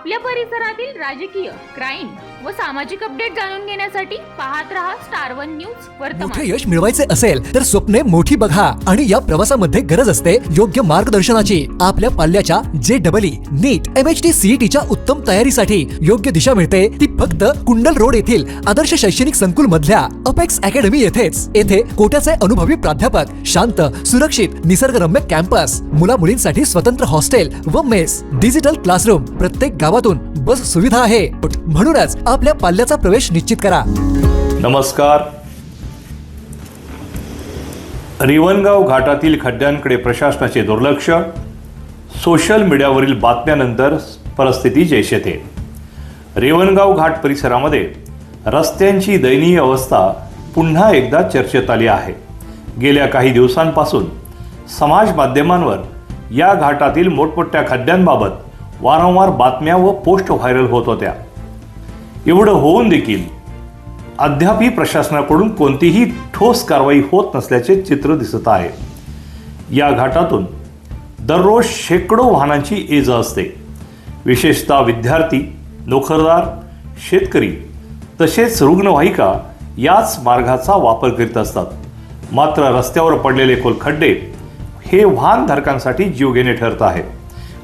आपल्या परिसरातील राजकीय, क्राईम व सामाजिक अपडेट जाणून घेण्यासाठी पाहत रहा स्टार वन न्यूज वर्तमान। मोठे यश मिळवायचे असेल तर स्वप्ने मोठी बघा आणि या प्रवासामध्ये गरज असते योग्य मार्गदर्शनाची। आपल्या पाल्याच्या JEE, नीट, MHT, CETच्या उत्तम तयारीसाठी योग्य दिशा मिळते ती फक्त कुंडल रोड येथील आदर्श शैक्षणिक संकुल मधल्या अपेक्स अकॅडमी येथेच। येथे कोट्याचे अनुभवी प्राध्यापक, शांत, सुरक्षित, निसर्गरम्य कॅम्पस, मुला मुलींसाठी स्वतंत्र हॉस्टेल व मेस, डिजिटल क्लासरूम, प्रत्येक गावातून बस सुविधा आहे। म्हणूनच आपल्या पाल्याचा प्रवेश निश्चित करा। नमस्कार। रिवणगाव घाटातील खड्ड्यांकडे प्रशासनाचे दुर्लक्ष, सोशल मीडियावरील बातम्यानंतर परिस्थिती जैसे थे। रिवणगाव घाट परिसरामध्ये रस्त्यांची दयनीय अवस्था पुन्हा एकदा चर्चेत आली आहे। गेल्या काही दिवसांपासून समाज माध्यमांवर या घाटातील मोठमोठ्या खड्ड्यांबाबत वारंवार बातम्या व पोस्ट व्हायरल होत होत्या। एवढं होऊन देखील अद्यापही प्रशासनाकडून कोणतीही ठोस कारवाई होत नसल्याचे चित्र दिसत आहे। या घाटातून दररोज शेकडो वाहनांची ये-जा असते। विशेषतः विद्यार्थी, नोकरदार, शेतकरी तसेच रुग्णवाहिका याच मार्गाचा वापर करीत असतात। मात्र रस्त्यावर पडलेले खोल खड्डे हे वाहनधारकांसाठी जीवघेणे ठरत आहेत।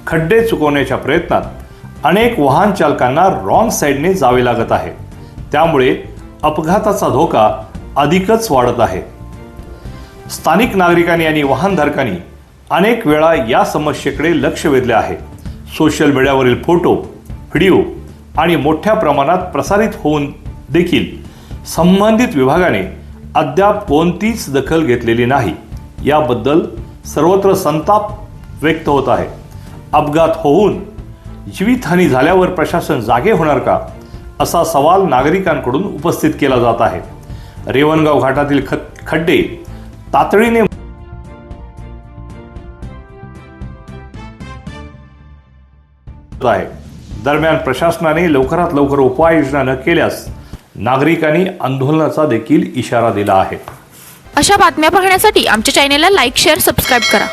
खड्डे चुकवण्याच्या प्रयत्नात अनेक वाहन चालकांना रॉंग साईडने जावे लागत आहे। त्यामुळे अपघाताचा धोका अधिकच वाढत आहे। स्थानिक नागरिकांनी आणि वाहनधारकांनी अनेक वेळा या समस्येकडे लक्ष वेधले आहे। सोशल मीडियावरील फोटो, व्हिडिओ आणि मोठ्या प्रमाणात प्रसारित होऊन देखील संबंधित विभागाने अद्याप कोणतीच दखल घेतलेली नाही। याबद्दल सर्वत्र संताप व्यक्त होत आहे। अपघात होऊन जीवितहानी झाल्यावर प्रशासन जागे होणार का, असा सवाल नागरिकांकडून उपस्थित केला जात आहे। रिवणगाव घाटातील खड्डे तातडीने आहे। दरम्यान प्रशासनाने लवकरात लवकर उपाययोजना न केल्यास नागरिकांनी आंदोलनाचा देखील इशारा दिला आहे। अशा बातम्या पाहण्यासाठी आमच्या चॅनेलला लाईक, शेअर, सबस्क्राईब करा।